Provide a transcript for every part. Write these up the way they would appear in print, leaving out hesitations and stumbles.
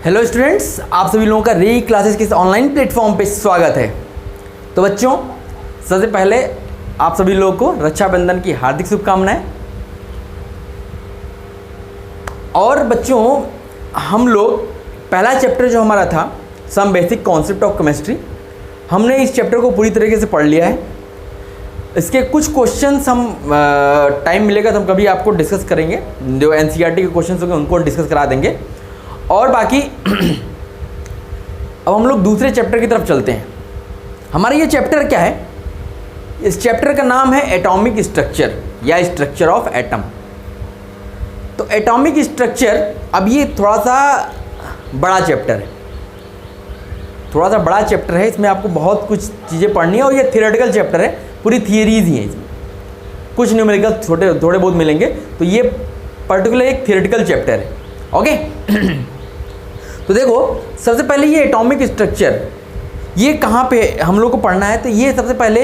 Hello students, आप सभी लोगों का री क्लासेस के इस ऑनलाइन प्लेटफॉर्म पे स्वागत है। तो बच्चों, सबसे पहले आप सभी लोगों को रक्षाबंधन की हार्दिक शुभकामनाएं। और बच्चों, हम लोग पहला चैप्टर जो हमारा था some basic concept of chemistry, हमने इस चैप्टर को पूरी तरीके से पढ़ लिया है। इसके कुछ क्वेश्चंस हम टाइम मिलेगा तो हम कभी आपको डिस्कस करेंगे, जो एनसीईआरटी के क्वेश्चंस होंगे उनको डिस्कस करा देंगे। और बाकी अब हम लोग दूसरे चैप्टर की तरफ चलते हैं। हमारा ये चैप्टर क्या है? इस चैप्टर का नाम है एटॉमिक स्ट्रक्चर या स्ट्रक्चर ऑफ एटम। तो एटॉमिक स्ट्रक्चर, अब ये थोड़ा सा बड़ा चैप्टर है, इसमें आपको बहुत कुछ चीज़ें पढ़नी है और ये थियोरेटिकल चैप्टर है, पूरी थियरीज ही हैं इसमें, कुछ न्यूमेरिकल थोड़े बहुत मिलेंगे। तो ये पर्टिकुलर एक थियोरेटिकल चैप्टर है। ओके तो देखो, सबसे पहले ये एटॉमिक स्ट्रक्चर ये कहाँ पे हम लोग को पढ़ना है? तो ये सबसे पहले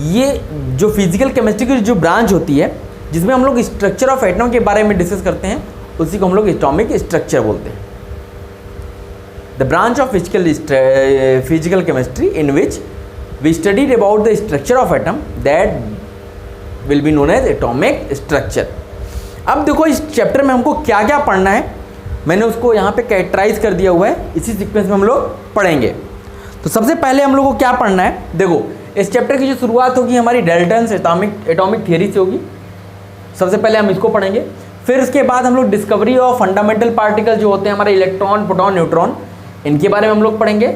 ये जो फिजिकल केमिस्ट्री की जो ब्रांच होती है जिसमें हम लोग स्ट्रक्चर ऑफ एटम के बारे में डिस्कस करते हैं, उसी को हम लोग एटॉमिक स्ट्रक्चर बोलते हैं। The branch of physical chemistry in which we studied about the structure of atom that will be known as atomic structure. अब देखो, इस चैप्टर में हमको क्या क्या पढ़ना है, मैंने उसको यहाँ पे कैरेक्टराइज कर दिया हुआ है, इसी सीक्वेंस में हम लोग पढ़ेंगे। तो सबसे पहले हम लोग को क्या पढ़ना है? देखो, इस चैप्टर की जो शुरुआत होगी हमारी डाल्टन्स एटॉमिक थियरी से होगी। सबसे पहले हम इसको पढ़ेंगे, फिर उसके बाद हम लोग डिस्कवरी ऑफ फंडामेंटल पार्टिकल जो होते हैं हमारे इलेक्ट्रॉन, प्रोटॉन, न्यूट्रॉन, इनके बारे में हम लोग पढ़ेंगे।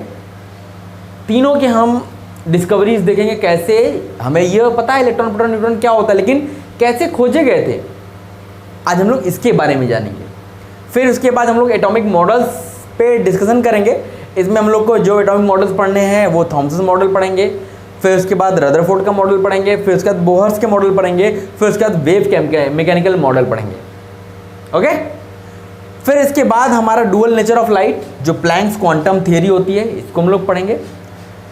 तीनों के हम डिस्कवरीज देखेंगे, कैसे हमें यह पता है इलेक्ट्रॉन, प्रोटॉन, न्यूट्रॉन क्या होता है, लेकिन कैसे खोजे गए थे, आज हम लोग इसके बारे में जानेंगे। फिर उसके बाद हम लोग एटॉमिक मॉडल्स पे डिस्कशन करेंगे। इसमें हम लोग को जो एटॉमिक मॉडल्स पढ़ने हैं वो थॉमसन मॉडल पढ़ेंगे, फिर उसके बाद रदरफोर्ड का मॉडल पढ़ेंगे, फिर उसके बाद बोहर्स के मॉडल पढ़ेंगे, फिर उसके बाद वेव मैकेनिकल मॉडल पढ़ेंगे। ओके, फिर इसके बाद हमारा डुअल नेचर ऑफ लाइट जो प्लैंक्स क्वांटम थियरी होती है, इसको हम लोग पढ़ेंगे,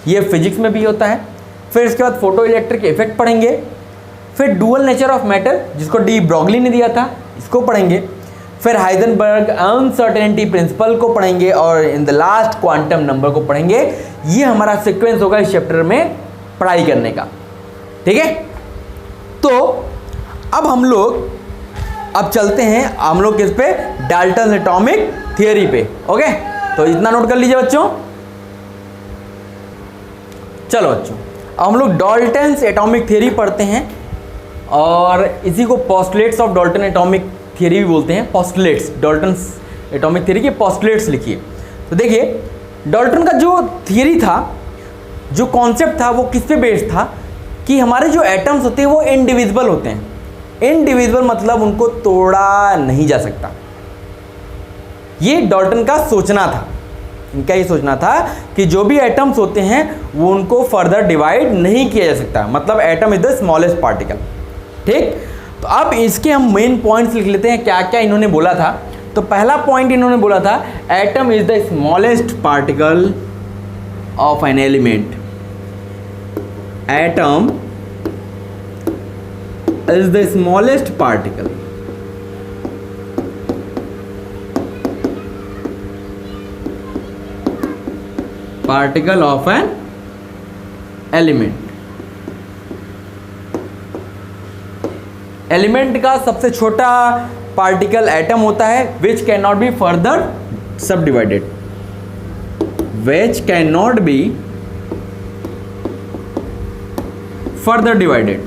ये फिजिक्स में भी होता है। फिर इसके बाद फोटो इलेक्ट्रिक इफेक्ट पढ़ेंगे। फिर डुअल नेचर ऑफ मैटर जिसको डी ब्रॉगली ने दिया था, इसको पढ़ेंगे। फिर हाइजेनबर्ग अनसर्टेनिटी प्रिंसिपल को पढ़ेंगे और in the last quantum number को पढ़ेंगे। ये हमारा सीक्वेंस होगा इस चैप्टर में पढ़ाई करने का। ठीक है, तो अब हम लोग चलते हैं हम लोग किस पे? डाल्टन एटॉमिक थियरी पे। ओके, तो इतना नोट कर लीजिए बच्चों। चलो बच्चों, अब हम लोग डाल्टन्स एटॉमिक थियरी पढ़ते हैं और इसी को postulates of Dalton atomic theory भी बोलते हैं। पोस्टुलेट्स, डाल्टन्स एटॉमिक थियरी के पोस्टुलेट्स लिखिए। तो देखिए, डाल्टन का जो थियरी था, जो कॉन्सेप्ट था, वो किस पे बेस्ड था कि हमारे जो एटम्स होते हैं वो इंडिविजिबल होते हैं। इंडिविजिबल मतलब उनको तोड़ा नहीं जा सकता। ये डाल्टन का सोचना था। इनका ये सोचना था कि जो भी एटम्स होते हैं वो उनको फर्दर डिवाइड नहीं किया जा सकता, मतलब atom is the smallest particle. ठीक, तो अब इसके हम मेन पॉइंट्स लिख लेते हैं, क्या क्या इन्होंने बोला था। तो पहला पॉइंट इन्होंने बोला था, atom is the smallest particle of an element. Atom is the smallest particle of an element. Element का सबसे छोटा पार्टिकल एटम होता है, which can not be further subdivided, which can not be further divided.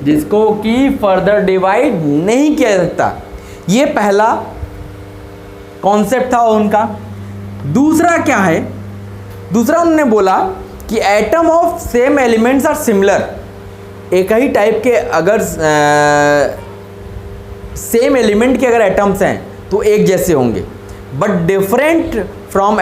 जिसको कि further divide नहीं किया जा सकता। ये पहला कॉन्सेप्ट था उनका। दूसरा क्या है? दूसरा उन्होंने बोला कि atom of same elements are similar. एक ही टाइप के अगर सेम एलिमेंट के अगर एटम्स हैं तो एक जैसे होंगे, but different from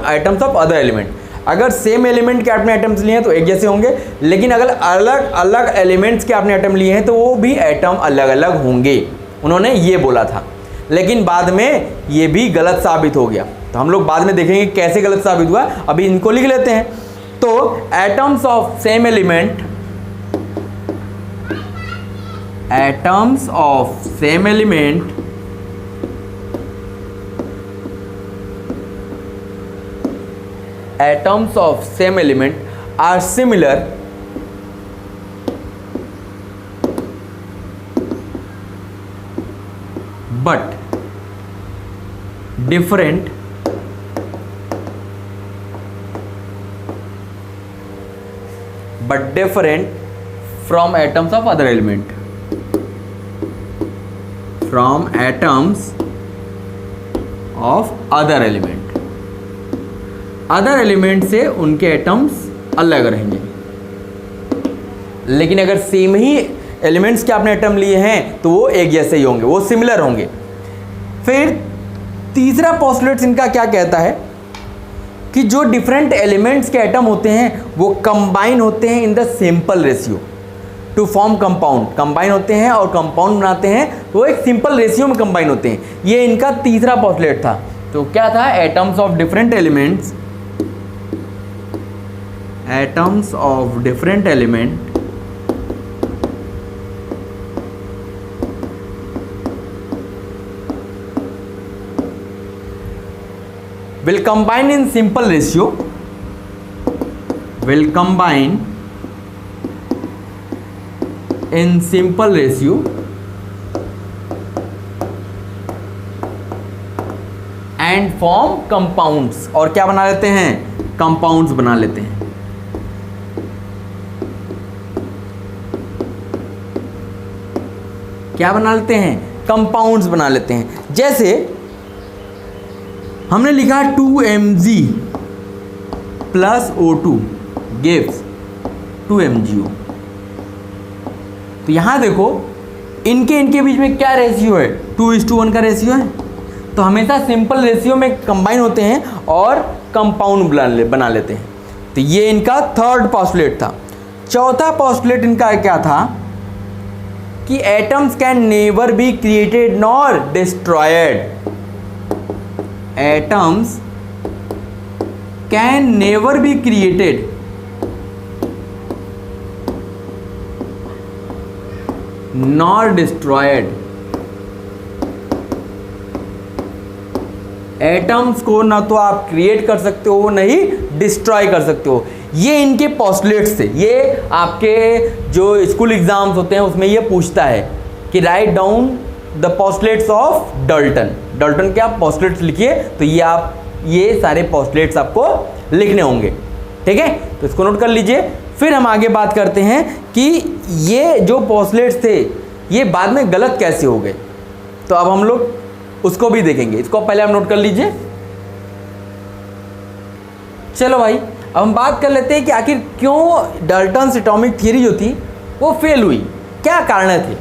atoms of other element. अगर सेम एलिमेंट के आपने एटम्स लिए हैं तो एक जैसे होंगे, लेकिन अगर अलग अलग एलिमेंट्स के आपने एटम लिए हैं तो वो भी एटम अलग अलग होंगे। उन्होंने ये बोला था, लेकिन बाद में ये भी गलत साबित हो गया। तो हम लोग बाद में देखेंगे कैसे गलत साबित हुआ, अभी इनको लिख लेते हैं। तो atoms of same element atoms of same element are similar but different from atoms of other element, from atoms of other element, other element से उनके एटम्स अलग रहेंगे। लेकिन अगर सेम ही एलिमेंट्स के आपने एटम लिए हैं तो वो एक जैसे ही होंगे, वो सिमिलर होंगे। फिर तीसरा पोस्टुलेट इनका क्या कहता है कि जो डिफरेंट एलिमेंट्स के एटम होते हैं वो कंबाइन होते हैं in the simple ratio two form compound, combine होते हैं और कंपाउंड बनाते हैं, तो वो एक सिंपल रेशियो में कंबाइन होते हैं। ये इनका तीसरा पोस्टुलेट था। तो क्या था? Atoms of different elements, atoms of different element will combine in simple ratio, will combine in simple ratio and form compounds, और क्या बना लेते हैं? कंपाउंड्स बना लेते हैं। क्या बना लेते हैं? कंपाउंड्स बना लेते हैं। जैसे हमने लिखा 2Mg plus O2 gives 2MgO। तो यहां देखो इनके बीच में क्या रेशियो है? 2:1 का रेशियो है। तो हमेशा सिंपल रेशियो में कंबाइन होते हैं और कंपाउंड बना लेते हैं। तो ये इनका थर्ड पोस्टुलेट था। चौथा पोस्टुलेट इनका क्या था कि atoms can never be created nor destroyed, atoms can never be created nor destroyed। Atoms को ना तो आप क्रिएट कर सकते हो ना ही डिस्ट्रॉय कर सकते हो। ये इनके पोस्टुलेट्स थे। ये आपके जो स्कूल एग्जाम्स होते हैं उसमें ये पूछता है कि write down the postulates of Dalton. Dalton के आप पोस्टुलेट्स लिखिए, तो ये सारे पोस्टुलेट्स आपको लिखने होंगे। ठीक है, तो इसको नोट कर लीजिए। फिर हम आगे बात करते हैं कि ये जो पोस्टुलेट्स थे ये बाद में गलत कैसे हो गए, तो अब हम लोग उसको भी देखेंगे। इसको पहले आप नोट कर लीजिए। चलो भाई, अब हम बात कर लेते हैं कि आखिर क्यों डाल्टन्स एटॉमिक थ्योरी जो थी वो फेल हुई, क्या कारण थे।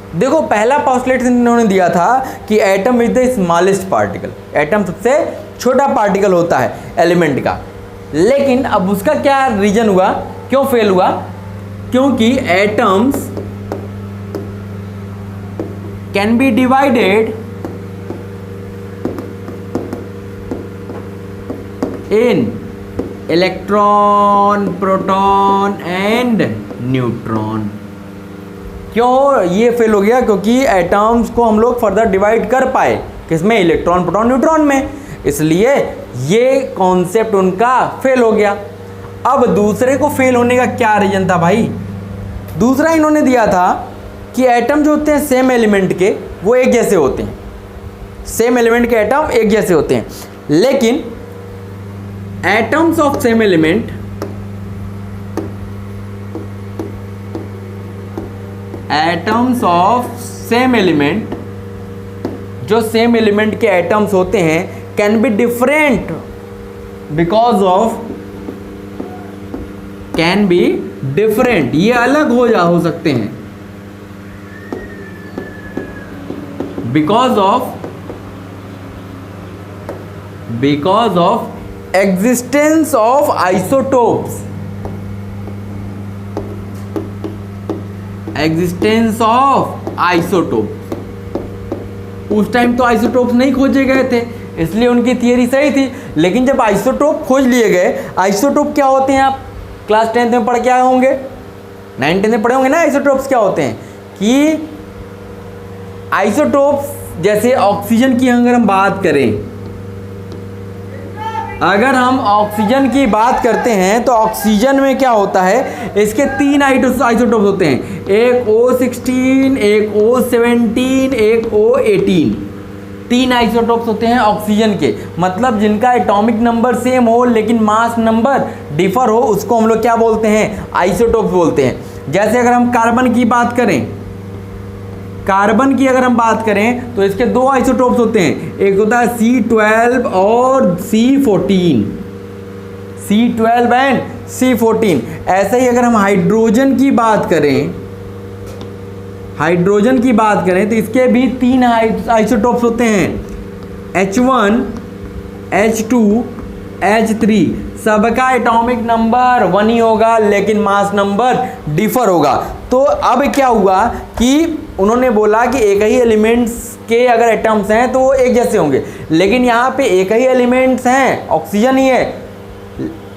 देखो, पहला पोस्टुलेट इन्होंने दिया था कि atom is the smallest particle, atom सबसे छोटा पार्टिकल होता है एलिमेंट का। लेकिन अब उसका क्या रीजन हुआ, क्यों फेल हुआ? क्योंकि atoms can B divided in electron, proton and neutron. क्यों ये फेल हो गया? क्योंकि एटम्स को हम लोग फर्दर डिवाइड कर पाए, किसमें? इलेक्ट्रॉन, प्रोटॉन, न्यूट्रॉन में। इसलिए ये कॉन्सेप्ट उनका फेल हो गया। अब दूसरे को फेल होने का क्या रीजन था भाई? दूसरा इन्होंने दिया था कि एटम जो होते हैं सेम एलिमेंट के वो एक जैसे होते हैं, सेम एलिमेंट के एटम एक जैसे होते हैं। लेकिन atoms of same element, atoms of same element, जो सेम एलिमेंट के एटम्स होते हैं can be different because of, can be different, ये अलग हो सकते हैं because of existence of isotopes, existence of isotope. उस टाइम तो आइसोटोप्स नहीं खोजे गए थे, इसलिए उनकी थियरी सही थी। लेकिन जब आइसोटोप खोज लिए गए, आइसोटोप क्या होते हैं आप क्लास 10th में पढ़ के आए होंगे, 9th में पढ़े होंगे ना। आइसोटोप्स क्या होते हैं कि आइसोटोप्स जैसे ऑक्सीजन की अगर हम बात करें, अगर हम ऑक्सीजन की बात करते हैं तो ऑक्सीजन में क्या होता है, इसके 3 आइसोटोप्स होते हैं, एक O16, एक O17, एक O18। 3 आइसोटोप्स होते हैं ऑक्सीजन के, मतलब जिनका एटॉमिक नंबर सेम हो लेकिन मास नंबर डिफर हो, उसको हम लोग क्या बोलते हैं, आइसोटोप्स बोलते हैं। जैसे अगर हम कार्बन की बात करें, कार्बन की अगर हम बात करें तो इसके 2 आइसोटोप्स होते हैं, एक होता है C12 और C14, C12 एंड C14। ऐसे ही अगर हम हाइड्रोजन की बात करें, हाइड्रोजन की बात करें तो इसके भी 3 आइसोटोप्स होते हैं, H1, H2, H3। सबका एटॉमिक नंबर 1 ही होगा लेकिन मास नंबर डिफर होगा। तो अब क्या हुआ कि उन्होंने बोला कि एक ही एलिमेंट्स के अगर एटम्स हैं तो वो एक जैसे होंगे, लेकिन यहाँ पे एक ही एलिमेंट्स हैं, ऑक्सीजन ही है,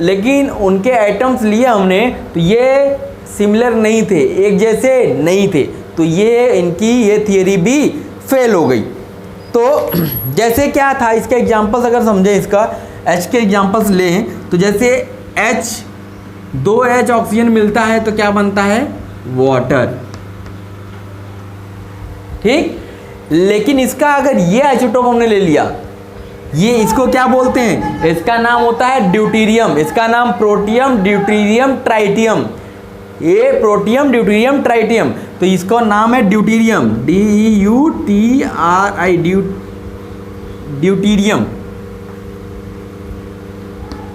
लेकिन उनके एटम्स लिए हमने तो ये सिमिलर नहीं थे, एक जैसे नहीं थे, तो ये इनकी ये थियरी भी फेल हो गई। तो जैसे क्या था, इसके एग्जांपल्स अगर समझें, इसका H के एग्जांपल्स लें तो जैसे H 2H ऑक्सीजन मिलता है तो क्या बनता है, वाटर, ठीक। लेकिन इसका अगर ये आइसोटोप हमने ले लिया, ये इसको क्या बोलते हैं, इसका नाम होता है ड्यूटीरियम, इसका नाम प्रोटियम, ड्यूटीरियम, ट्राइटियम, ये प्रोटियम, ड्यूटीरियम, ट्राइटियम, तो इसका नाम है ड्यूटीरियम, DEUTRI, ड्यूटीरियम,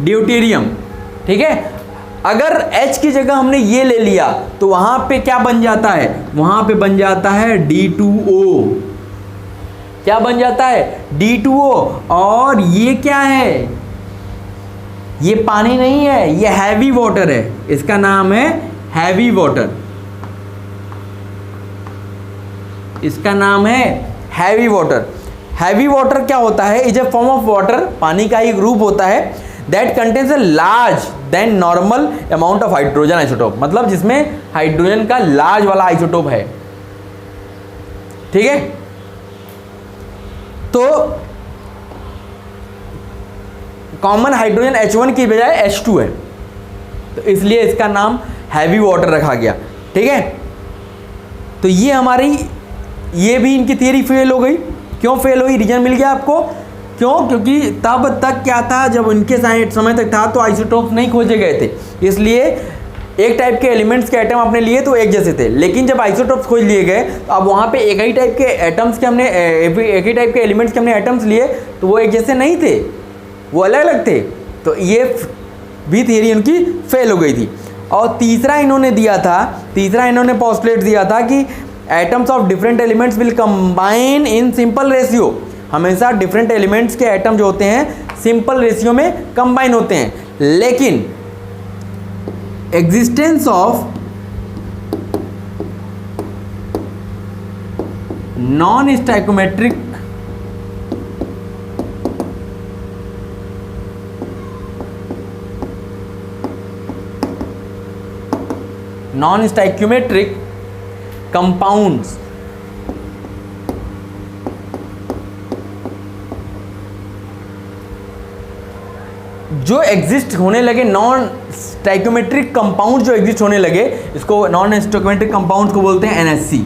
ड्यूटीरियम, ठीक है। अगर H की जगह हमने ये ले लिया तो वहां पे क्या बन जाता है, वहां पे बन जाता है D2O, क्या बन जाता है, D2O। और ये क्या है, ये पानी नहीं है, ये हैवी वाटर है, इसका नाम है हैवी वाटर, इसका नाम है हैवी वाटर। हैवी वाटर क्या होता है, is a form of water, पानी का एक रूप होता है, that contains a large than normal amount of hydrogen isotope, मतलब जिसमें हाइड्रोजन का लार्ज वाला आइसोटोप है, ठीक है। तो कॉमन हाइड्रोजन H1 की बजाय H2 है, तो इसलिए इसका नाम हैवी वाटर रखा गया, ठीक है। तो ये हमारी, ये भी इनकी थियरी फेल हो गई। क्यों फेल हुई, रीजन मिल गया आपको, क्यों, क्योंकि तब तक क्या था, जब उनके समय तक था तो आइसोटोप्स नहीं खोजे गए थे, इसलिए एक टाइप के एलिमेंट्स के एटम आपने लिए तो एक जैसे थे, लेकिन जब आइसोटोप्स खोज लिए गए तो अब वहाँ पे एक ही टाइप के एटम्स के हमने एक ही टाइप के एलिमेंट्स के हमने एटम्स लिए तो वो एक जैसे नहीं थे, वो अलग अलग थे, तो ये भी थियरी उनकी फेल हो गई थी। और तीसरा इन्होंने दिया था, तीसरा इन्होंने पोस्टुलेट दिया था कि atoms of different elements will combine in simple ratio, हमेशा डिफरेंट एलिमेंट्स के एटम जो होते हैं सिंपल रेशियो में कंबाइन होते हैं, लेकिन एग्जिस्टेंस ऑफ नॉन स्टैइकोमेट्रिक कंपाउंड्स जो एग्जिस्ट होने लगे, नॉन स्टैइकोमेट्रिक कंपाउंड जो एग्जिस्ट होने लगे, इसको नॉन स्टैइकोमेट्रिक कंपाउंड्स को बोलते हैं NSC,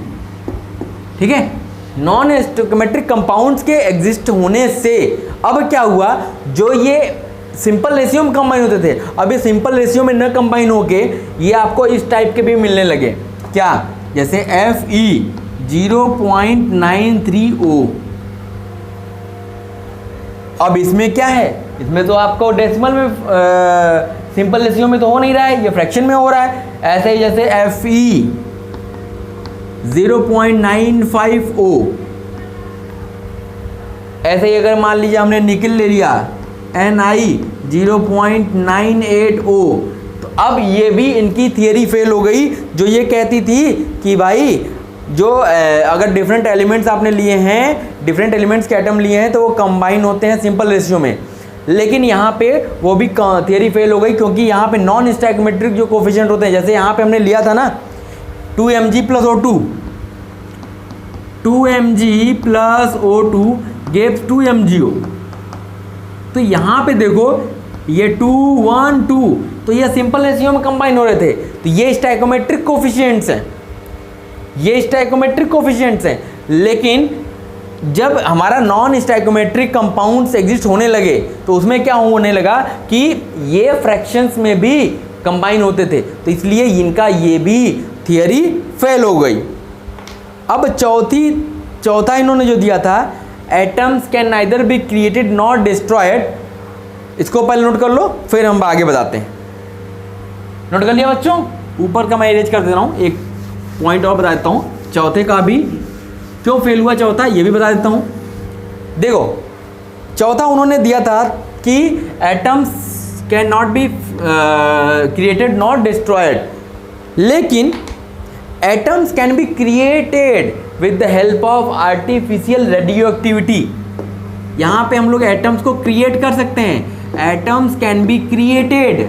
ठीक है। नॉन स्टैइकोमेट्रिक कंपाउंड्स के एग्जिस्ट होने से अब क्या हुआ, जो ये सिंपल रेशियो में कंबाइन होते थे, अब ये सिंपल रेशियो में न कंबाइन होके ये आपको इस टाइप के भी मिलने लगे, क्या, जैसे Fe 0.93O। अब इसमें क्या है, इसमें तो आपको डेसिमल में सिंपल रेशियो में तो हो नहीं रहा है, ये फ्रैक्शन में हो रहा है। ऐसे ही जैसे Fe 0.95O, ऐसे ही अगर मान लीजिए हमने निकल ले लिया Ni 0.98O, तो अब ये भी इनकी थियरी फेल हो गई, जो ये कहती थी कि भाई जो अगर डिफरेंट एलिमेंट्स आपने लिए हैं, डिफरेंट एलिमेंट्स के एटम लिए हैं तो वो कंबाइन होते हैं सिंपल रेशियो में, लेकिन यहाँ पे वो भी थियरी फेल हो गई, क्योंकि यहाँ पे नॉन स्टैइकोमेट्रिक जो कोफिशिएंट होते हैं, जैसे यहाँ पे हमने लिया था ना 2Mg + O2, 2mg plus O2 gives 2mgO। तो यहाँ पे देखो ये 2 1 2, तो ये सिंपल रेशियो में कंबाइन हो रहे थे, तो ये स्टाइकोमेट्रिक कोफिशिएंट्स हैं, ये स्टाइकोमेट्रिक कोफिशिएंट्स हैं। लेकिन जब हमारा नॉन स्टाइकोमेट्रिक कंपाउंड्स एग्जिस्ट होने लगे तो उसमें क्या होने लगा कि ये फ्रैक्शंस में भी कंबाइन होते थे, तो इसलिए इनका ये भी थियरी फेल हो गई। अब चौथा इन्होंने जो दिया था, atoms can neither be created not destroyed, इसको पहले नोट कर लो फिर हम आगे बताते हैं। नोट कर लिया बच्चों? ऊपर का मैं इरेज कर दे रहा हूँ, एक पॉइंट और बता देता हूँ, चौथे का भी क्यों फेल हुआ चौथा ये भी बता देता हूँ। देखो चौथा उन्होंने दिया था कि atoms can not be created not destroyed, लेकिन atoms can be created with the help of artificial radioactivity. यहाँ पे हम लोग एटम्स को क्रिएट कर सकते हैं, atoms can be created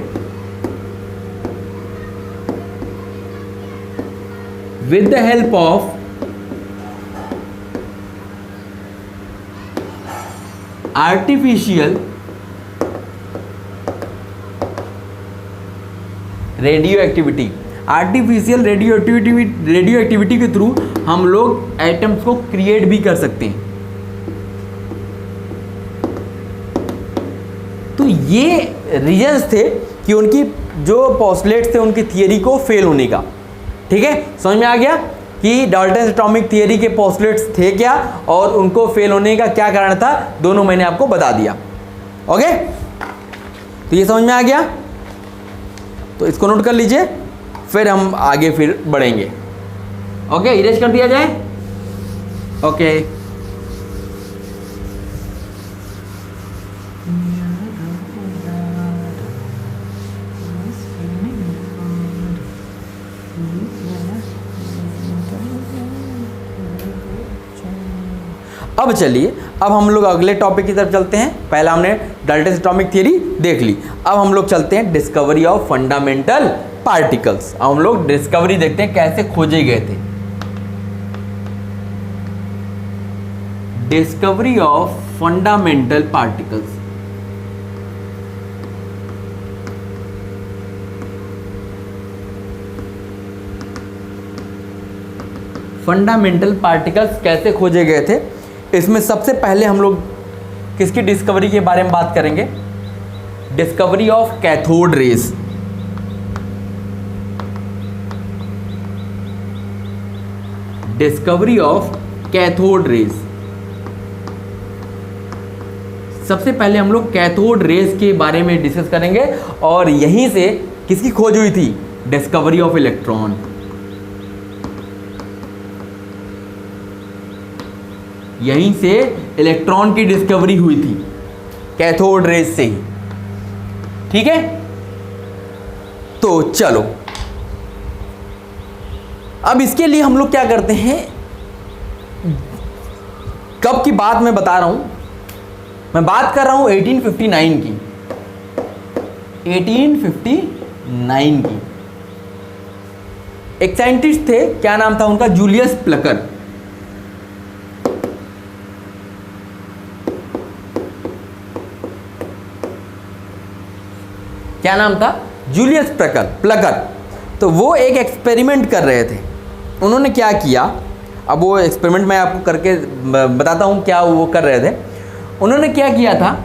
with the help of artificial radio activity. Artificial radio activity के थ्रू हम लोग एटम्स को क्रिएट भी कर सकते हैं। तो ये रीजंस थे कि उनकी जो पोस्टुलेट्स थे उनकी थियरी को फेल होने का। ठीक है, समझ में आ गया कि डाल्टन एटॉमिक थियरी के पोस्टुलेट्स थे क्या और उनको फेल होने का क्या कारण था, दोनों मैंने आपको बता दिया। ओके, तो ये समझ में आ गया, तो इसको नोट कर लीजिए, फिर हम आगे फिर बढ़ेंगे। ओके, इरेज कर दिया जाए। ओके, अब चलिए, अब हम लोग अगले टॉपिक की तरफ चलते हैं। पहला हमने डाल्टन एटॉमिक थ्योरी देख ली, अब हम लोग चलते हैं डिस्कवरी ऑफ फंडामेंटल पार्टिकल्स। अब हम लोग डिस्कवरी देखते हैं कैसे खोजे गए थे। Discovery of fundamental particles. Fundamental particles कैसे खोजे गए थे, इसमें सबसे पहले हम लोग किसकी डिस्कवरी के बारे में बात करेंगे? Discovery of cathode rays. Discovery of cathode rays, सबसे पहले हम लोग कैथोड रेज के बारे में डिस्कस करेंगे, और यहीं से किसकी खोज हुई थी? Discovery of electron. यहीं से इलेक्ट्रॉन की डिस्कवरी हुई थी, कैथोड रेज से ही। ठीक है, तो चलो अब इसके लिए हम लोग क्या करते हैं, कब की बात मैं बता रहा हूं, मैं बात कर रहा हूं 1859 की। 1859 की। एक साइंटिस्ट थे, क्या नाम था उनका? Julius Plucker. क्या नाम था? Julius Plucker. तो वो एक एक्सपेरिमेंट कर रहे थे। उन्होंने क्या किया, अब वो एक्सपेरिमेंट मैं आपको करके बताता हूँ क्या वो कर रहे थे। उन्होंने क्या किया था,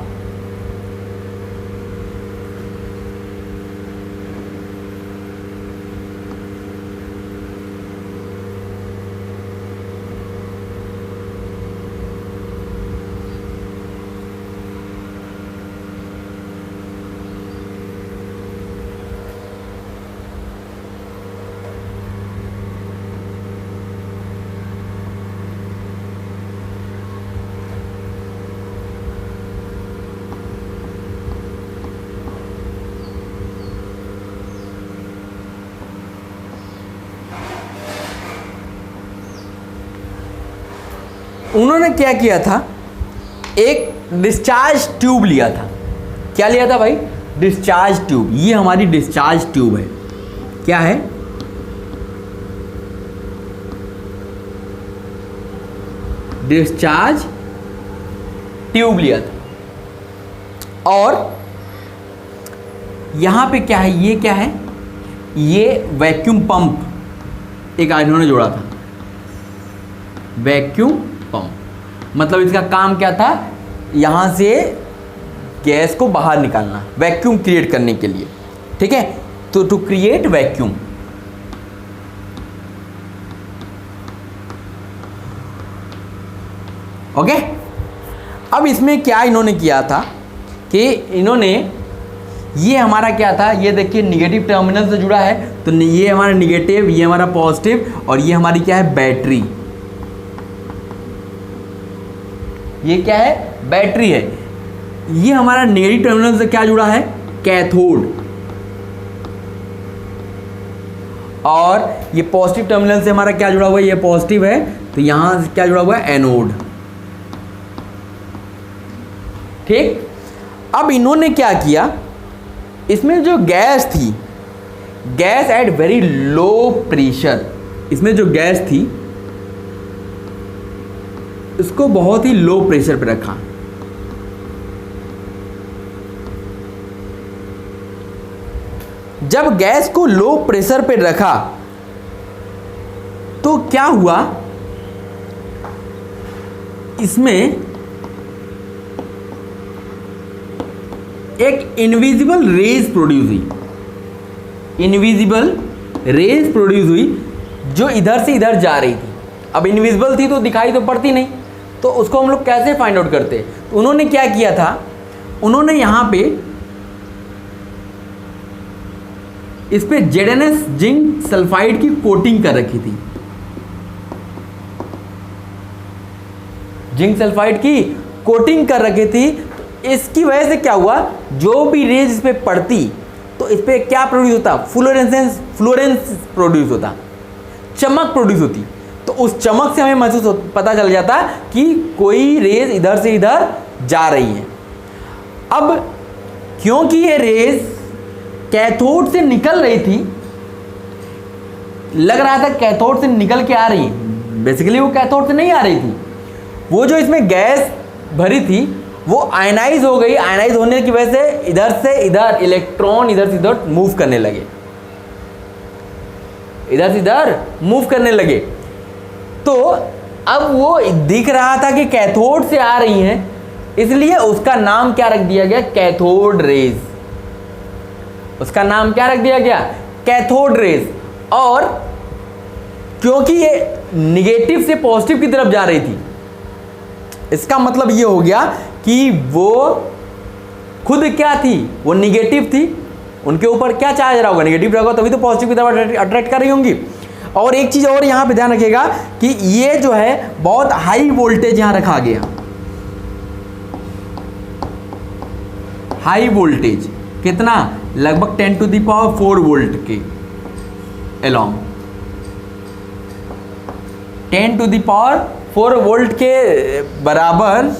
उन्होंने क्या किया था, एक डिस्चार्ज ट्यूब लिया था। क्या लिया था भाई? Discharge tube. ये हमारी डिस्चार्ज ट्यूब है। क्या है? डिस्चार्ज ट्यूब लिया था। और यहां पे क्या है, ये क्या है, ये वैक्यूम पंप एक इन्होंने जोड़ा था, वैक्यूम पंप। मतलब इसका काम क्या था, यहां से गैस को बाहर निकालना, वैक्यूम क्रिएट करने के लिए, ठीक है। तो टू क्रिएट वैक्यूम। ओके। अब इसमें क्या इन्होंने किया था कि इन्होंने, ये हमारा क्या था, ये देखिए निगेटिव टर्मिनल से जुड़ा है, तो ये हमारा निगेटिव, ये हमारा पॉजिटिव, और ये हमारी क्या है, बैटरी। ये क्या है, बैटरी है। ये हमारा नेगेटिव टर्मिनल से क्या जुड़ा है, कैथोड, और ये पॉजिटिव टर्मिनल से हमारा क्या जुड़ा हुआ है, ये पॉजिटिव है, तो यहां से क्या जुड़ा हुआ है, एनोड। ठीक। अब इन्होंने क्या किया, इसमें जो गैस थी, gas at very low pressure, इसमें जो गैस थी इसको बहुत ही लो प्रेशर पे रखा। जब गैस को लो प्रेशर पे रखा तो क्या हुआ, इसमें एक इनविजिबल रेज प्रोड्यूस हुई, इनविजिबल रेज प्रोड्यूस हुई जो इधर से इधर जा रही थी। अब इनविजिबल थी तो दिखाई तो पड़ती नहीं, तो उसको हम लोग कैसे फाइंड आउट करते। तो उन्होंने क्या किया था, उन्होंने यहां पे इस पे ZnS जिंक सल्फाइड की कोटिंग कर रखी थी, जिंक सल्फाइड की कोटिंग कर रखी थी। इसकी वजह से क्या हुआ, जो भी रेज इस पे पड़ती तो इस पे क्या प्रोड्यूस होता, फ्लोरेंस प्रोड्यूस होता, चमक प्रोड्यूस होती। तो उस चमक से हमें महसूस पता चल जाता कि कोई रेज इधर से इधर जा रही है। अब क्योंकि ये रेज कैथोड से निकल रही थी, लग रहा था कैथोड से निकल के आ रही है, बेसिकली वो कैथोड से नहीं आ रही थी। वो जो इसमें गैस भरी थी वो आयनाइज हो गई, आयनाइज होने की वजह से इधर इलेक्ट्रॉन इधर से इधर मूव करने लगे, इधर से इधर मूव करने लगे। तो अब वो दिख रहा था कि कैथोड से आ रही हैं, इसलिए उसका नाम क्या रख दिया गया, कैथोड रेज। उसका नाम क्या रख दिया गया, कैथोड रेज। और क्योंकि ये निगेटिव से पॉजिटिव की तरफ जा रही थी, इसका मतलब ये हो गया कि वो खुद क्या थी, वो निगेटिव थी, उनके ऊपर क्या चार्ज रहा होगा, निगेटिव रहा होगा, तभी तो पॉजिटिव की तरफ अट्रैक्ट कर रही होंगी। और एक चीज और यहां पे ध्यान रखिएगा कि ये जो है बहुत हाई वोल्टेज यहां रखा गया, हाई वोल्टेज कितना, लगभग 10⁴ वोल्ट के अलोंग, 10⁴ वोल्ट के बराबर,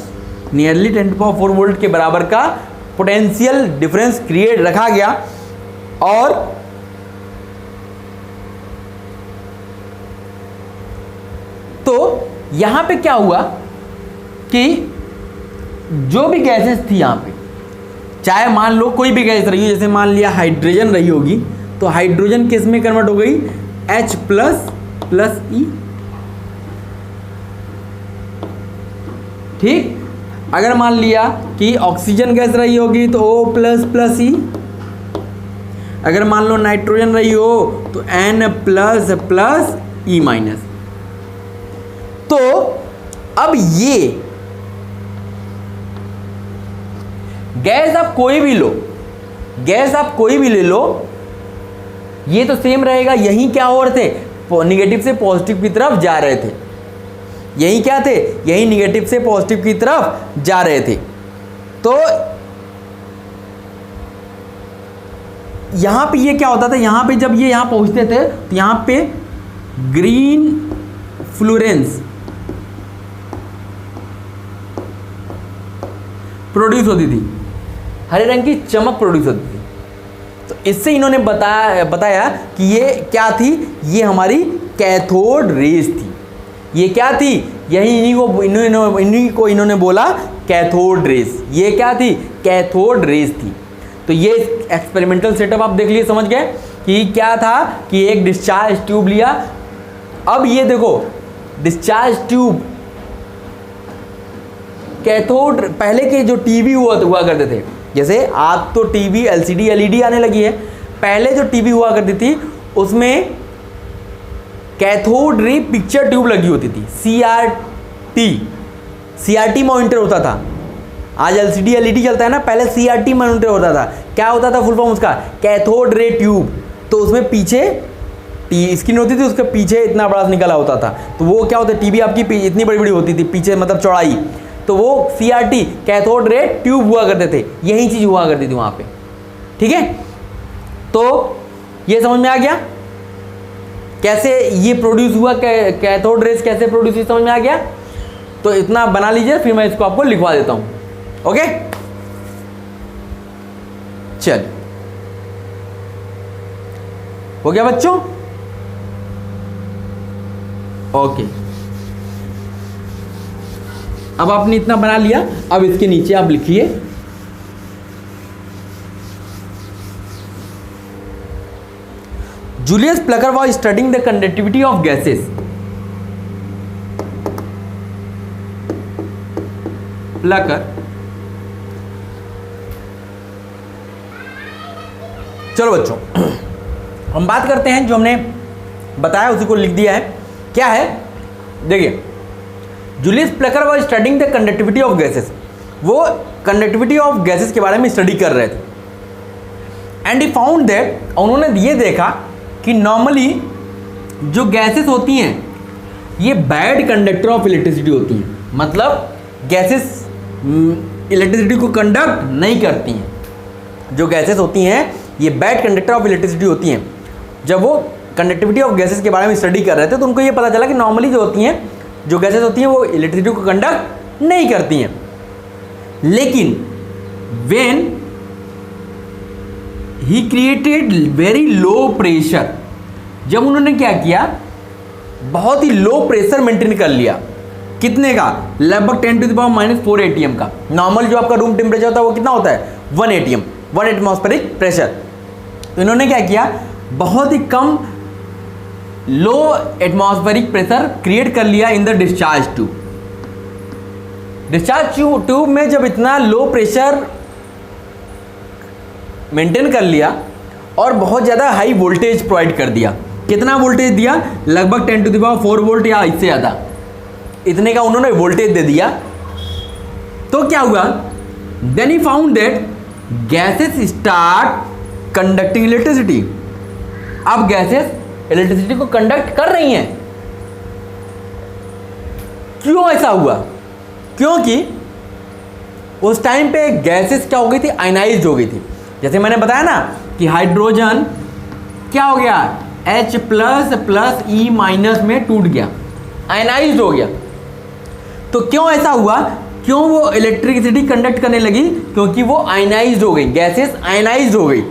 नियरली 10⁴ वोल्ट के बराबर का पोटेंशियल डिफरेंस क्रिएट रखा गया। और तो यहां पे क्या हुआ कि जो भी गैसेस थी यहां पे, चाहे मान लो कोई भी गैस रही हो, जैसे मान लिया हाइड्रोजन रही होगी, तो हाइड्रोजन किस में कन्वर्ट हो गई, H++E। ठीक। अगर मान लिया कि ऑक्सीजन गैस रही होगी तो O++E। अगर मान लो नाइट्रोजन रही हो तो N++E-। तो अब ये गैस आप कोई भी लो, गैस आप कोई भी ले लो, ये तो सेम रहेगा। यही क्या हो रहे थे, निगेटिव से पॉजिटिव की तरफ जा रहे थे, यही क्या थे, यही निगेटिव से पॉजिटिव की तरफ जा रहे थे। तो यहां पे ये क्या होता था, यहां पे जब ये यहां पहुंचते थे तो यहां पे ग्रीन फ्लोरेंस प्रोड्यूस होती थी, हरे रंग की चमक प्रोड्यूस होती थी। तो इससे इन्होंने बताया कि ये क्या थी, ये हमारी कैथोड रेज थी। ये क्या थी, यही इन्हीं को इन्होंने बोला कैथोड रेज। ये क्या थी? कैथोड रेज थी। तो ये एक्सपेरिमेंटल सेटअप आप देख लिए, समझ गए कि क्या था कि एक डिस्चार्ज ट्यूब लिया। अब ये देखो डिस्चार्ज ट्यूब, कैथोड, पहले के जो टीवी हुआ करते थे, जैसे आप तो टीवी एलसीडी एलईडी आने लगी है, पहले जो टीवी हुआ करती थी उसमें कैथोड रे पिक्चर ट्यूब लगी होती थी, सीआरटी मॉनिटर होता था। आज एलसीडी एलईडी चलता है ना, पहले सीआरटी मॉनिटर होता था। क्या होता था फुल फॉर्म उसका? Cathode ray tube. तो उसमें पीछे स्क्रीन होती थी, उसके पीछे इतना बड़ा निकला होता था। तो वो क्या होता है, टीवी आपकी इतनी बड़ी बड़ी होती थी पीछे, मतलब चौड़ाई, तो वो सीआरटी कैथोड रे ट्यूब हुआ करते थे। यही चीज हुआ करती थी वहां पे, ठीक है। तो ये समझ में आ गया कैसे ये प्रोड्यूस हुआ, कैथोड रेस कैसे प्रोड्यूस हुई, समझ में आ गया। तो इतना बना लीजिए, फिर मैं इसको आपको लिखवा देता हूं। ओके, चल हो गया बच्चों? ओके, अब आपने इतना बना लिया। अब इसके नीचे आप लिखिए Julius Plucker was studying the conductivity of gases. Plucker, चलो बच्चों हम बात करते हैं, जो हमने बताया उसी को लिख दिया है। क्या है देखिए, Julius Plucker was studying the conductivity of gases. वो कंडक्टिविटी ऑफ गैसेस के बारे में स्टडी कर रहे थे। एंड ही फाउंड दैट, उन्होंने ये देखा कि नॉर्मली जो गैसेस होती हैं ये बैड कंडक्टर ऑफ इलेक्ट्रिसिटी होती हैं। मतलब गैसेस इलेक्ट्रिसिटी को कंडक्ट नहीं करती हैं। जो गैसेस होती हैं ये बैड कंडक्टर ऑफ इलेक्ट्रिसिटी होती हैं। जब वो कंडक्टिविटी ऑफ गैसेस के बारे में स्टडी कर रहे थे तो उनको ये पता चला कि नॉर्मली जो होती हैं, जो गैसेस होती हैं वो इलेक्ट्रिसिटी को कंडक्ट नहीं करती हैं। लेकिन when he created very low pressure, जब उन्होंने क्या किया, बहुत ही लो प्रेशर मेंटेन कर लिया। कितने का? लगभग 10⁻⁻⁴ एटीएम का। नॉर्मल जो आपका रूम टेम्परेचर होता है वो कितना होता है? 1 एटीएम, 1 एटमॉस्फेरिक प्रेशर। तो इन्होंने क्या किया, बहुत ही कम लो एटमॉस्फेरिक प्रेशर क्रिएट कर लिया in the discharge tube. Discharge tube में जब इतना लो प्रेशर मेंटेन कर लिया और बहुत ज़्यादा हाई वोल्टेज प्रोवाइड कर दिया। कितना वोल्टेज दिया? लगभग 10⁻⁴ वोल्ट या इससे ज़्यादा, इतने का उन्होंने वोल्टेज दे दिया। तो क्या हुआ? Then he found that gases start conducting electricity. अब गैसेस इलेक्ट्रिसिटी को कंडक्ट कर रही हैं। क्यों ऐसा हुआ? क्योंकि उस टाइम पे गैसेस क्या हो गई थी? आयनाइज्ड हो गई थी। जैसे मैंने बताया ना कि हाइड्रोजन क्या हो गया? H प्लस E माइनस में टूट गया, आयनाइज्ड हो गया। तो क्यों ऐसा हुआ? क्यों वो इलेक्ट्रिसिटी कंडक्ट करने लगी? क्योंकि वो आयनाइज्ड हो गई, गैसेस आयनाइज्ड हो गई।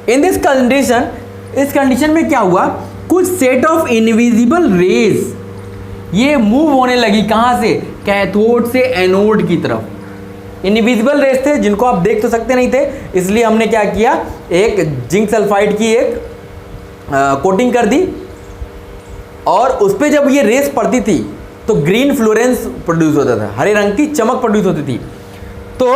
इन दिस कंडीशन, इस कंडीशन में क्या हुआ, कुछ सेट ऑफ इनविजिबल रेज ये मूव होने लगी। कहाँ से? कैथोड से एनोड की तरफ। इनविजिबल रेज थे जिनको आप देख तो सकते नहीं थे, इसलिए हमने क्या किया, एक जिंक सल्फाइड की एक कोटिंग कर दी, और उस पर जब ये रेस पड़ती थी तो ग्रीन फ्लोरेंस प्रोड्यूस होता था, हरे रंग की चमक प्रोड्यूस होती थी। तो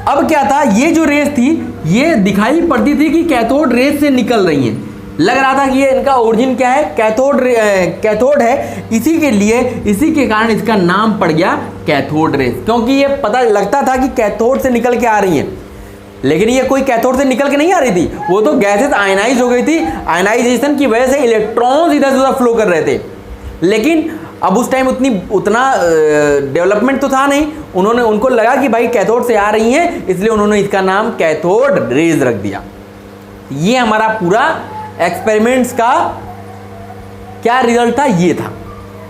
अब क्या था, ये जो रेस थी ये दिखाई पड़ती थी कि कैथोड रेस से निकल रही हैं। लग रहा था कि ये इनका ओरिजिन क्या है, कैथोड है, इसी के कारण इसका नाम पड़ गया कैथोड रेस, क्योंकि ये पता लगता था कि कैथोड से निकल के आ रही हैं। लेकिन ये कोई कैथोड से निकल के नहीं आ रही थी, वो तो गैसेस आयनाइज हो गई थी। आयनाइजेशन की वजह से इलेक्ट्रॉन्स इधर से उधर फ्लो कर रहे थे। लेकिन अब उस टाइम उतना डेवलपमेंट तो था नहीं, उनको लगा कि भाई कैथोड से आ रही हैं, इसलिए उन्होंने इसका नाम कैथोड रेज रख दिया। ये हमारा पूरा एक्सपेरिमेंट्स का क्या रिजल्ट था, ये था।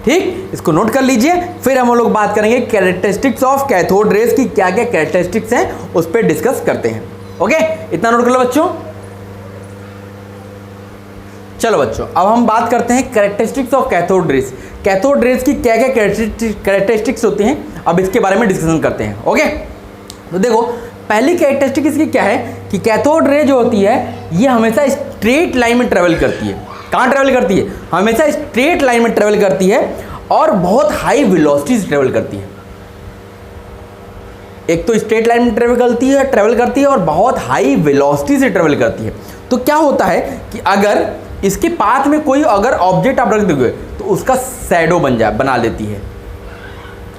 ठीक, इसको नोट कर लीजिए। फिर हम लोग बात करेंगे कैरेक्टरिस्टिक्स ऑफ कैथोड रेज की, क्या क्या कैरेक्टरिस्टिक्स हैं उस पर डिस्कस करते हैं। ओके, इतना नोट कर लो बच्चों। चलो बच्चों, अब हम बात करते हैं characteristics of cathode rays. Cathode rays की क्या क्या कैरेक्टरिस्टिक्स होती हैं, अब इसके बारे में डिस्कशन करते हैं। ओके, तो देखो पहली कैरेक्टरिस्टिक इसकी क्या है कि कैथोड रे जो होती है ये हमेशा स्ट्रेट लाइन में ट्रेवल करती है। कहाँ ट्रेवल करती है? हमेशा स्ट्रेट लाइन में ट्रेवल करती है और बहुत हाई वेलोसिटी से ट्रेवल करती है। एक तो स्ट्रेट लाइन में ट्रेवल करती है और बहुत हाई वेलोसिटी से ट्रेवल करती है। तो क्या होता है कि अगर इसके पाथ में कोई अगर ऑब्जेक्ट आप रख दोगे तो उसका शैडो बना लेती है।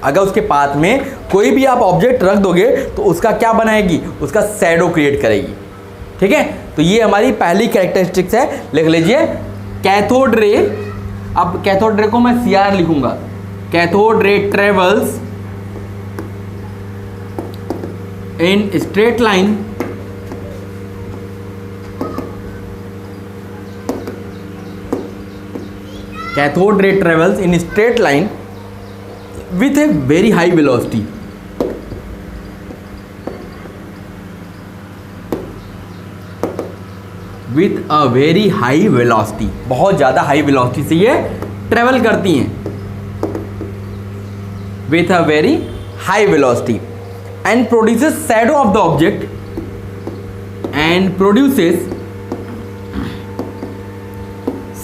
अगर उसके पाथ में कोई भी आप ऑब्जेक्ट रख दोगे तो उसका क्या बनाएगी? उसका शैडो क्रिएट करेगी। ठीक है, तो ये हमारी पहली कैरेक्टरिस्टिक्स है, लिख लीजिए कैथोड रे। अब कैथोड रे को मैं CR लिखूंगा। Cathode ray travels in straight line cathode ray travels in straight line with a very high velocity. With a very high velocity, बहुत ज़्यादा हाई वेलोसिटी से ये ट्रेवल करती हैं। With a very high velocity and produces shadow of the object and produces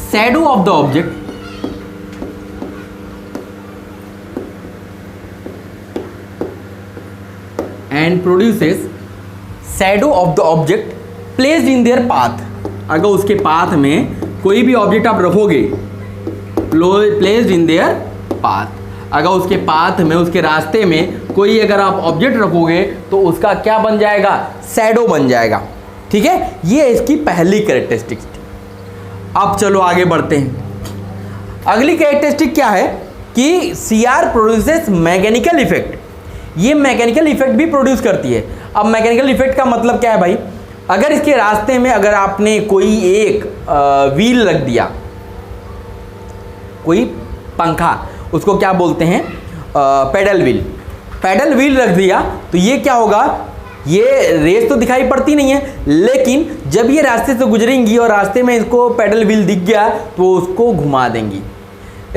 shadow of the object and produces shadow of the object placed in their path। अगर उसके path में कोई भी object आप रखोगे प्लेस्ड इन देयर पाथ, अगर उसके path में उसके रास्ते में कोई अगर आप ऑब्जेक्ट रखोगे तो उसका क्या बन जाएगा? शैडो बन जाएगा। ठीक है, ये इसकी पहली कैरेक्टरिस्टिक्स थी। अब चलो आगे बढ़ते हैं। अगली कैरेक्टरिस्टिक क्या है कि CR प्रोड्यूसेस मैकेनिकल इफेक्ट। ये मैकेनिकल इफेक्ट भी प्रोड्यूस करती है। अब मैकेनिकल इफेक्ट का मतलब क्या है भाई? अगर इसके रास्ते में अगर आपने कोई एक व्हील रख दिया, कोई पंखा, उसको क्या बोलते हैं? पेडल व्हील रख दिया तो ये क्या होगा? ये रेस तो दिखाई पड़ती नहीं है, लेकिन जब ये रास्ते से गुजरेंगी और रास्ते में इसको पेडल व्हील दिख गया तो उसको घुमा देंगी।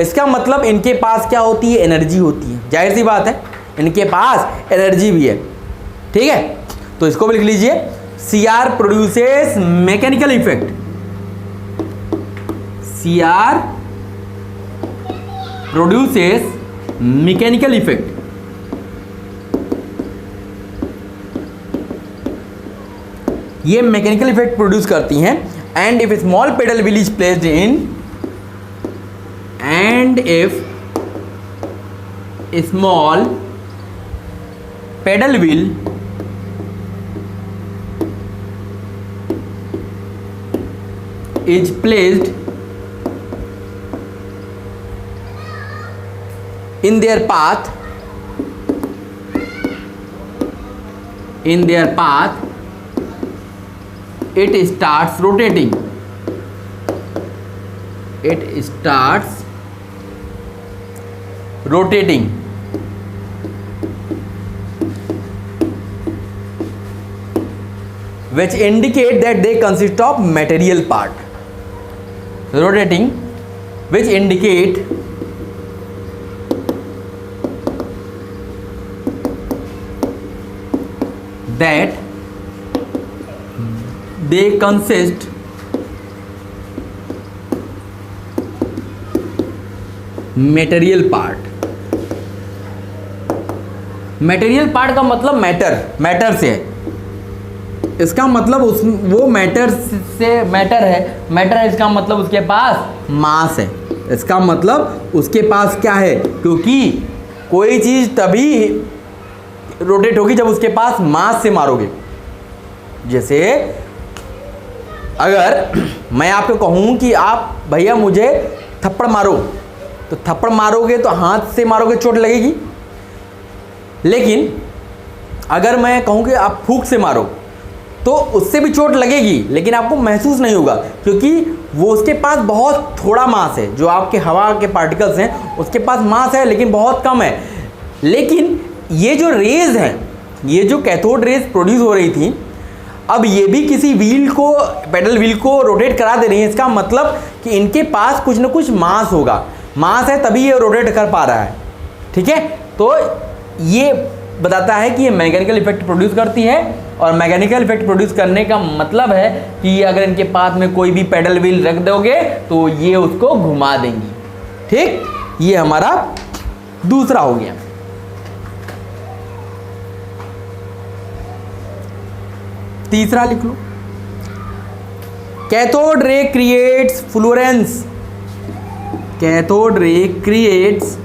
इसका मतलब इनके पास क्या होती है? एनर्जी होती है। जाहिर सी बात है, इनके पास एनर्जी भी है। ठीक है, तो इसको भी लिख लीजिए CR produces mechanical effect. CR produces mechanical effect. ये मैकेनिकल इफेक्ट प्रोड्यूस करती हैं। And if small pedal wheel is placed in and if small pedal wheel is placed in their path it starts rotating. Which indicate that they consist of material part. Rotating, which indicate that they consist material part. Material part का मतलब matter से है। इसका मतलब वो matter है, इसका मतलब उसके पास मास है। इसका मतलब उसके पास क्या है? क्योंकि कोई चीज़ तभी रोटेट होगी जब उसके पास मास से मारोगे। जैसे अगर मैं आपको कहूँ कि आप भैया मुझे थप्पड़ मारो, तो थप्पड़ मारोगे तो हाथ से मारोगे, चोट लगेगी। लेकिन अगर मैं कहूँ कि आप फूंक से मारो तो उससे भी चोट लगेगी, लेकिन आपको महसूस नहीं होगा, क्योंकि वो उसके पास बहुत थोड़ा मास है। जो आपके हवा के पार्टिकल्स हैं उसके पास मास है लेकिन बहुत कम है। लेकिन ये जो रेज हैं, ये जो कैथोड रेज प्रोड्यूस हो रही थी, अब ये भी किसी व्हील को, पेडल व्हील को रोटेट करा दे रही है, इसका मतलब कि इनके पास कुछ ना कुछ मास होगा, मास है तभी ये रोटेट कर पा रहा है, ठीक है। तो ये बताता है कि ये मैकेनिकल इफेक्ट प्रोड्यूस करती है, और मैकेनिकल इफेक्ट प्रोड्यूस करने का मतलब है कि अगर इनके पास में कोई भी पेडल व्हील रख दोगे तो ये उसको घुमा देंगी, ठीक। ये हमारा दूसरा हो गया। तीसरा लिख लो, cathode ray creates fluorescence, cathode ray creates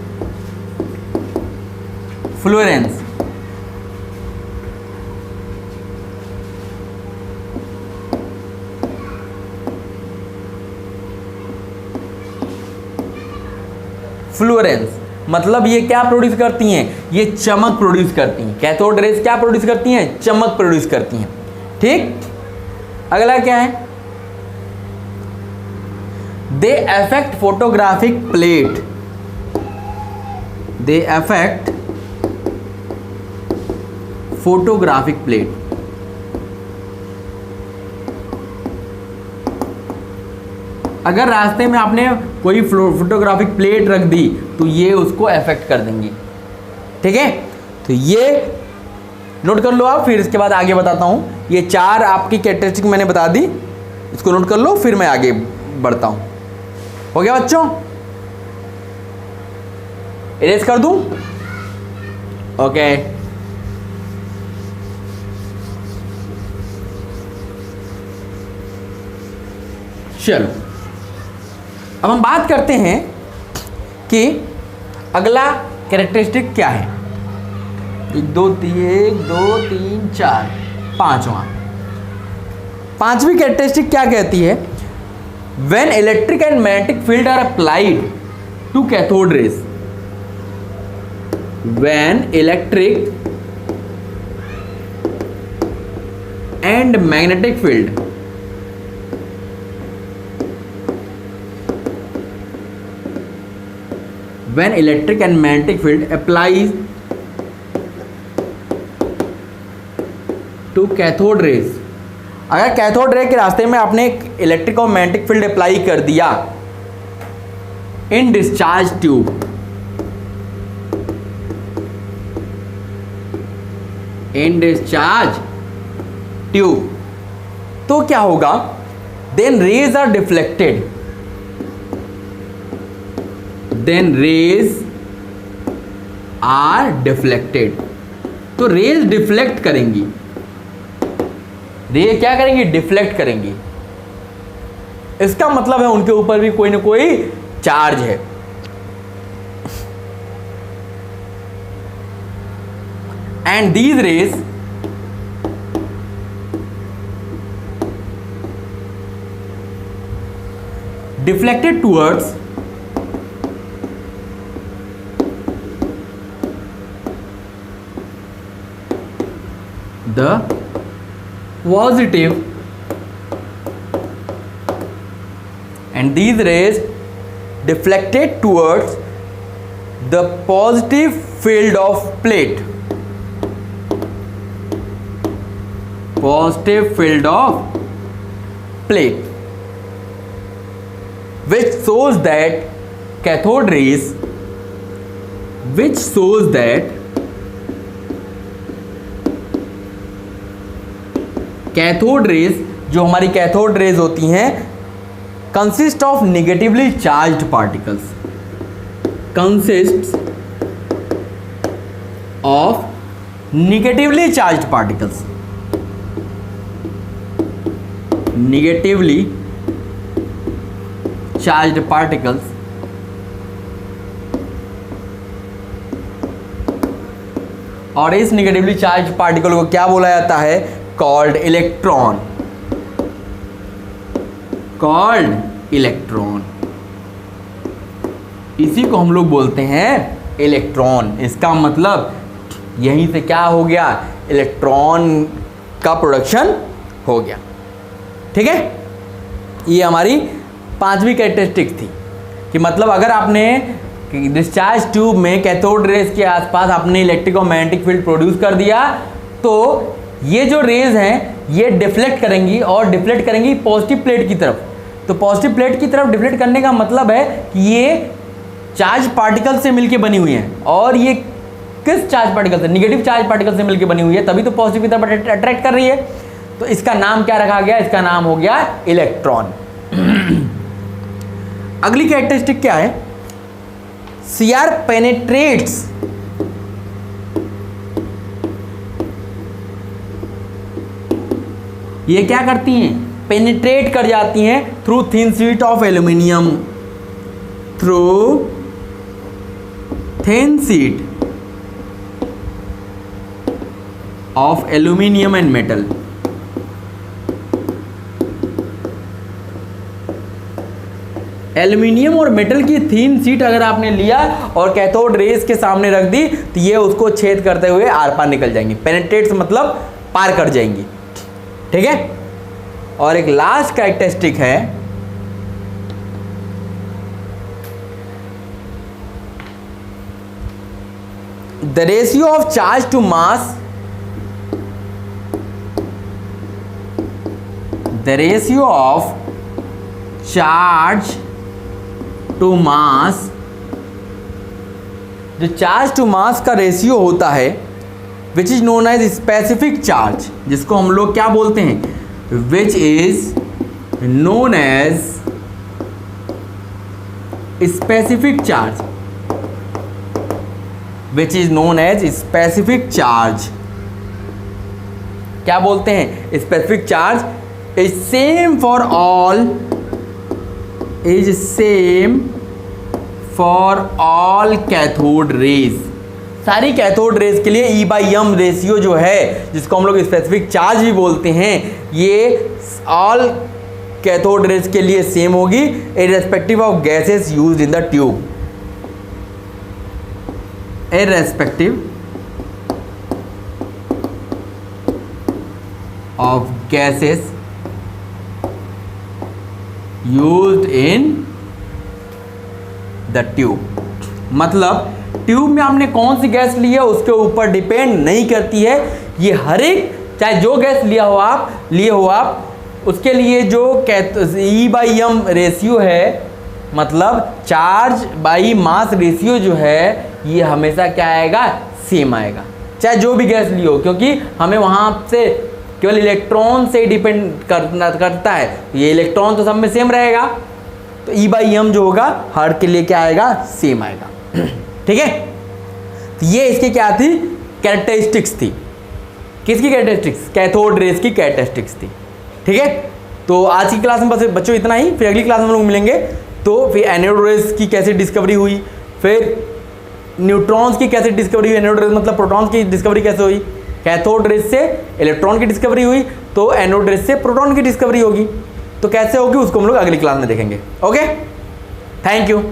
fluorescence. Fluorescence मतलब ये क्या प्रोड्यूस करती हैं, ये चमक प्रोड्यूस करती हैं। कैथोड रेज क्या प्रोड्यूस करती हैं, चमक प्रोड्यूस करती हैं, ठीक। अगला क्या है, they affect photographic plate, they affect photographic plate. अगर रास्ते में आपने कोई फोटोग्राफिक प्लेट रख दी तो ये उसको अफेक्ट कर देंगी, ठीक है। तो ये नोट कर लो आप, फिर इसके बाद आगे बताता हूं। ये 4 आपकी कैरेक्टरिस्टिक मैंने बता दी, इसको नोट कर लो, फिर मैं आगे बढ़ता हूं। हो गया बच्चों, इरेज कर दूं, ओके। चलो अब हम बात करते हैं कि अगला कैरेक्टरिस्टिक क्या है। 1 2 3 4 पांचवी कैरेक्टरिस्टिक क्या कहती है, when electric and magnetic field are applied to cathode rays, when electric and magnetic field when electric and magnetic field applies to cathode rays, अगर कैथोड रे के रास्ते में आपने इलेक्ट्रिक और मैग्नेटिक फील्ड अप्लाई कर दिया in discharge tube, in discharge tube, तो क्या होगा, then rays are deflected, then rays are deflected. तो रेज डिफ्लेक्ट करेंगी, रे क्या करेंगी, डिफ्लेक्ट करेंगी। इसका मतलब है उनके ऊपर भी कोई ना कोई चार्ज है। And these raise deflected towards the positive, and these rays deflected towards the positive field of plate, positive field of plate, which shows that cathode rays, which shows that cathode rays, जो हमारी cathode rays होती हैं, consist of negatively charged particles, consist of negatively charged particles, negatively charged particles, और इस negatively charged particle को क्या बोला जाता है, कॉल्ड इलेक्ट्रॉन, कॉल्ड इलेक्ट्रॉन। इसी को हम लोग बोलते हैं इलेक्ट्रॉन। इसका मतलब यहीं से क्या हो गया, इलेक्ट्रॉन का प्रोडक्शन हो गया, ठीक है। ये हमारी 5वीं कैरेक्टरिस्टिक थी कि मतलब अगर आपने डिस्चार्ज ट्यूब में कैथोड रेज के आसपास आपने इलेक्ट्रिक और मैग्नेटिक फील्ड प्रोड्यूस कर दिया तो ये जो रेज हैं ये डिफ्लेक्ट करेंगी और डिफ्लेक्ट करेंगी पॉजिटिव प्लेट की तरफ। तो पॉजिटिव प्लेट की तरफ डिफ्लेक्ट करने का मतलब है कि ये चार्ज पार्टिकल से मिलके बनी हुई हैं, और ये किस चार्ज पार्टिकल से, निगेटिव चार्ज पार्टिकल से मिलके बनी हुई है, तभी तो पॉजिटिव की तरफ अट्रैक्ट कर रही है। तो इसका नाम क्या रखा गया, इसका नाम हो गया इलेक्ट्रॉन। अगली कैरेक्टरिस्टिक क्या है, Cr पेनेट्रेट्स ये क्या करती हैं, पेनिट्रेट कर जाती हैं through thin sheet of aluminium, through thin sheet of aluminium and metal. Aluminium और मेटल की थिन शीट अगर आपने लिया और कैथोड रेस के सामने रख दी तो ये उसको छेद करते हुए आर पार निकल जाएंगी। पेनिट्रेट्स मतलब पार कर जाएंगी, ठीक है। और एक लास्ट कैरेक्टरिस्टिक है, the ratio of charge to mass, the ratio of charge to mass, जो चार्ज टू मास का रेशियो होता है which is known as specific charge, जिसको हम लोग क्या बोलते हैं, which is known as specific charge, which is known as specific charge. क्या बोलते हैं, specific charge is same for all, is same for all cathode rays. सारी कैथोड रेज के लिए E/m रेशियो जो है, जिसको हम लोग स्पेसिफिक चार्ज भी बोलते हैं, ये ऑल कैथोड रेज के लिए सेम होगी irrespective of gases used in the tube, irrespective of gases used in the tube. मतलब ट्यूब में आपने कौन सी गैस ली है उसके ऊपर डिपेंड नहीं करती है, ये हर एक, चाहे जो गैस लिए हो आप उसके लिए जो E/m रेशियो है, मतलब चार्ज बाई मास रेशियो जो है, ये हमेशा क्या आएगा, सेम आएगा, चाहे जो भी गैस ली हो, क्योंकि हमें वहाँ से केवल इलेक्ट्रॉन से डिपेंड करता है, ये इलेक्ट्रॉन तो सब में सेम रहेगा, तो E/m जो होगा हर के लिए क्या आएगा, सेम आएगा, ठीक है। तो ये इसकी क्या थी, कैरेक्टरिस्टिक्स थी, किसकी कैरेक्टरिस्टिक्स, कैथोड रेस की कैरेक्टरिस्टिक्स थी, ठीक है। तो आज की क्लास में बस बच्चों इतना ही, फिर अगली क्लास में हम लोग मिलेंगे, तो फिर एनोड रेस की कैसे डिस्कवरी हुई, फिर न्यूट्रॉन्स की कैसे डिस्कवरी हुई, एनोड रेस मतलब प्रोटॉन्स की डिस्कवरी कैसे हुई, कैथोड रेस से इलेक्ट्रॉन की डिस्कवरी हुई, तो एनोड रेस से प्रोटॉन की डिस्कवरी होगी, तो कैसे होगी उसको हम लोग अगली क्लास में देखेंगे। Okay, thank you.